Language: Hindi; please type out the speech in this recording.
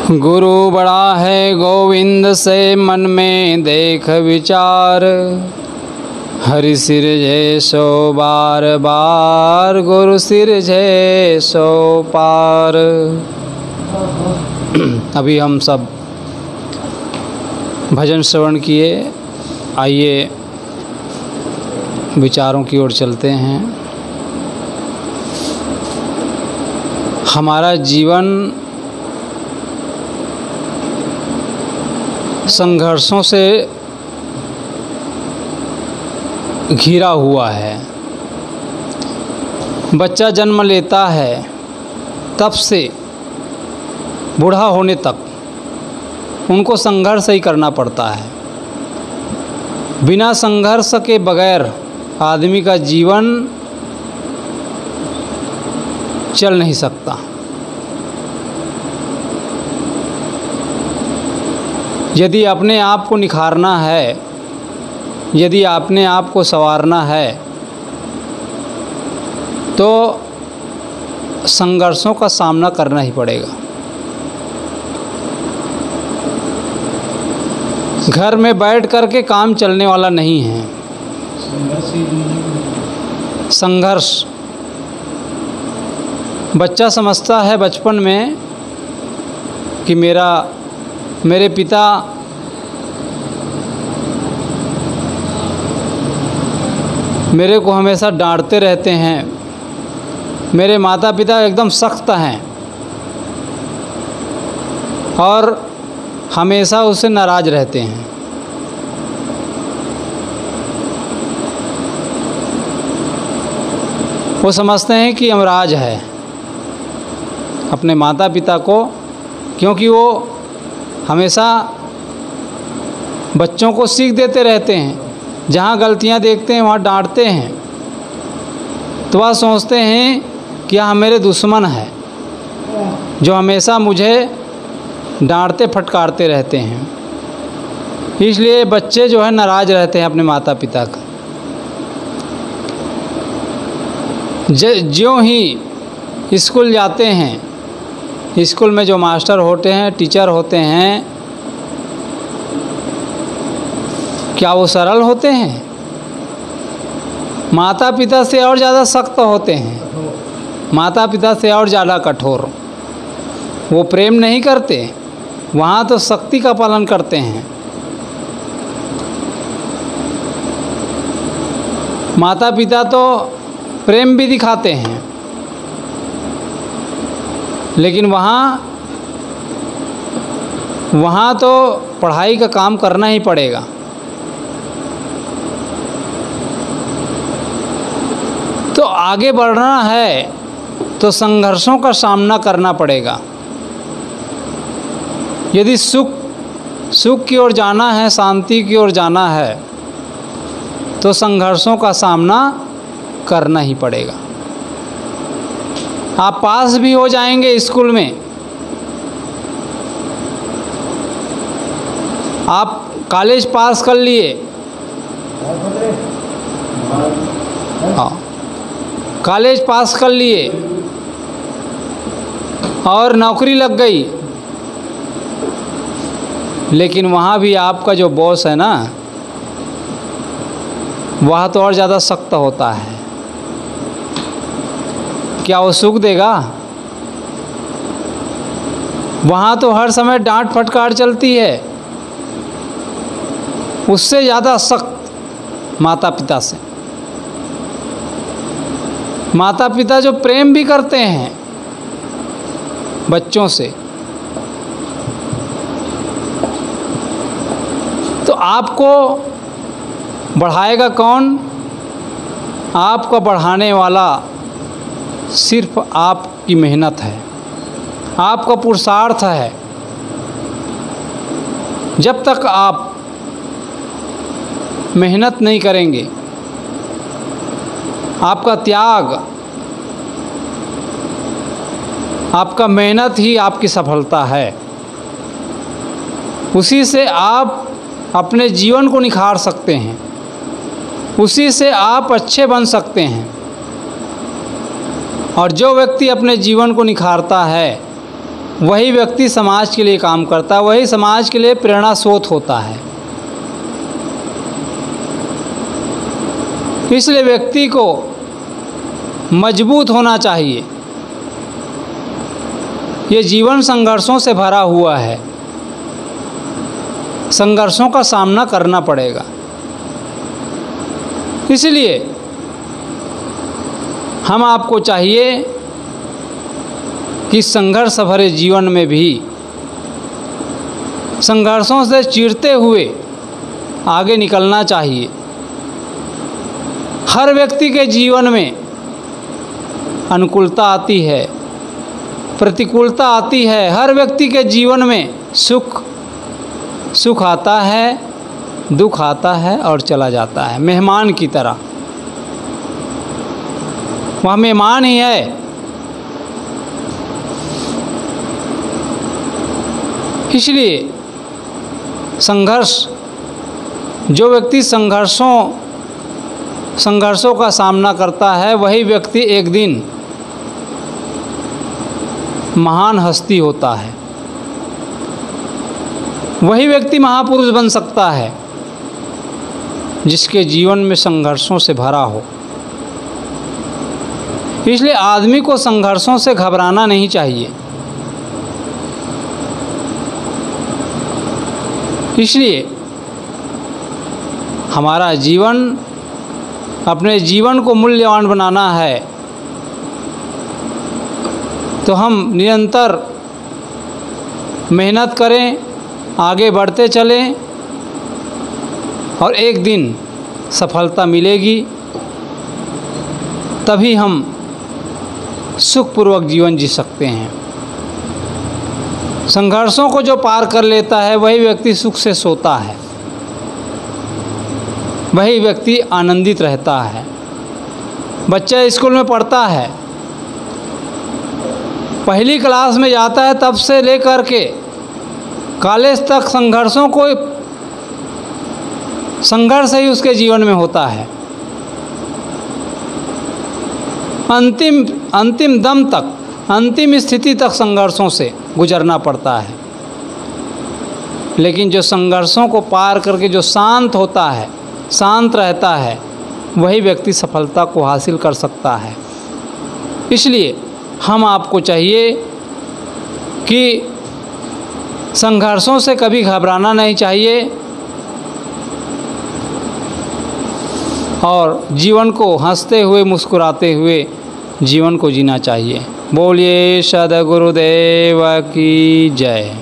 गुरु बड़ा है गोविंद से मन में देख विचार, हरि सिर जय सो बार बार, गुरु सिर जय सो पार। अभी हम सब भजन श्रवण किए, आइए विचारों की ओर चलते हैं। हमारा जीवन संघर्षों से घिरा हुआ है। बच्चा जन्म लेता है तब से बूढ़ा होने तक उनको संघर्ष ही करना पड़ता है। बिना संघर्ष के बगैर आदमी का जीवन चल नहीं सकता। यदि अपने आप को निखारना है, यदि अपने आप को संवारना है, तो संघर्षों का सामना करना ही पड़ेगा। घर में बैठ कर के काम चलने वाला नहीं है। संघर्ष बच्चा समझता है बचपन में कि मेरे पिता मेरे को हमेशा डांटते रहते हैं, मेरे माता पिता एकदम सख्त हैं और हमेशा उससे नाराज़ रहते हैं। वो समझते हैं कि यमराज है अपने माता पिता को, क्योंकि वो हमेशा बच्चों को सीख देते रहते हैं। जहाँ गलतियाँ देखते हैं वहाँ डांटते हैं, तो वह सोचते हैं कि यह मेरे दुश्मन है जो हमेशा मुझे डांटते फटकारते रहते हैं। इसलिए बच्चे जो है नाराज़ रहते हैं अपने माता पिता का। ज्यों ही स्कूल जाते हैं, स्कूल में जो मास्टर होते हैं, टीचर होते हैं, क्या वो सरल होते हैं? माता पिता से और ज़्यादा सख्त होते हैं, माता पिता से और ज़्यादा कठोर। वो प्रेम नहीं करते, वहाँ तो सख्ती का पालन करते हैं। माता पिता तो प्रेम भी दिखाते हैं, लेकिन वहाँ तो पढ़ाई का काम करना ही पड़ेगा। तो आगे बढ़ना है तो संघर्षों का सामना करना पड़ेगा। यदि सुख की ओर जाना है, शांति की ओर जाना है, तो संघर्षों का सामना करना ही पड़ेगा। आप पास भी हो जाएंगे स्कूल में, आप कॉलेज पास कर लिए, हाँ कॉलेज पास कर लिए और नौकरी लग गई, लेकिन वहाँ भी आपका जो बॉस है ना, वह तो और ज़्यादा सख्त होता है। क्या वो सुख देगा? वहाँ तो हर समय डांट फटकार चलती है, उससे ज़्यादा सख्त माता पिता से। माता पिता जो प्रेम भी करते हैं बच्चों से, तो आपको बढ़ाएगा कौन? आपको बढ़ाने वाला सिर्फ आपकी मेहनत है, आपका पुरुषार्थ है। जब तक आप मेहनत नहीं करेंगे, आपका त्याग, आपका मेहनत ही आपकी सफलता है। उसी से आप अपने जीवन को निखार सकते हैं, उसी से आप अच्छे बन सकते हैं। और जो व्यक्ति अपने जीवन को निखारता है वही व्यक्ति समाज के लिए काम करता है, वही समाज के लिए प्रेरणा स्रोत होता है। इसलिए व्यक्ति को मजबूत होना चाहिए। ये जीवन संघर्षों से भरा हुआ है, संघर्षों का सामना करना पड़ेगा। इसलिए हम आपको चाहिए कि संघर्ष भरे जीवन में भी संघर्षों से चीरते हुए आगे निकलना चाहिए। हर व्यक्ति के जीवन में अनुकूलता आती है, प्रतिकूलता आती है। हर व्यक्ति के जीवन में सुख आता है, दुख आता है और चला जाता है, मेहमान की तरह। वह मेहमान ही है। इसलिए जो व्यक्ति संघर्षों का सामना करता है, वही व्यक्ति एक दिन महान हस्ती होता है। वही व्यक्ति महापुरुष बन सकता है जिसके जीवन में संघर्षों से भरा हो। इसलिए आदमी को संघर्षों से घबराना नहीं चाहिए। इसलिए हमारा जीवन, अपने जीवन को मूल्यवान बनाना है तो हम निरंतर मेहनत करें, आगे बढ़ते चलें और एक दिन सफलता मिलेगी। तभी हम सुखपूर्वक जीवन जी सकते हैं। संघर्षों को जो पार कर लेता है वही व्यक्ति सुख से सोता है, वही व्यक्ति आनंदित रहता है। बच्चा स्कूल में पढ़ता है, पहली क्लास में जाता है, तब से लेकर के कॉलेज तक संघर्ष ही उसके जीवन में होता है। अंतिम दम तक, अंतिम स्थिति तक संघर्षों से गुजरना पड़ता है। लेकिन जो संघर्षों को पार करके जो शांत होता है, शांत रहता है, वही व्यक्ति सफलता को हासिल कर सकता है। इसलिए हम आपको चाहिए कि संघर्षों से कभी घबराना नहीं चाहिए और जीवन को हंसते हुए, मुस्कुराते हुए जीवन को जीना चाहिए। बोलिए सद्गुरुदेव की जय।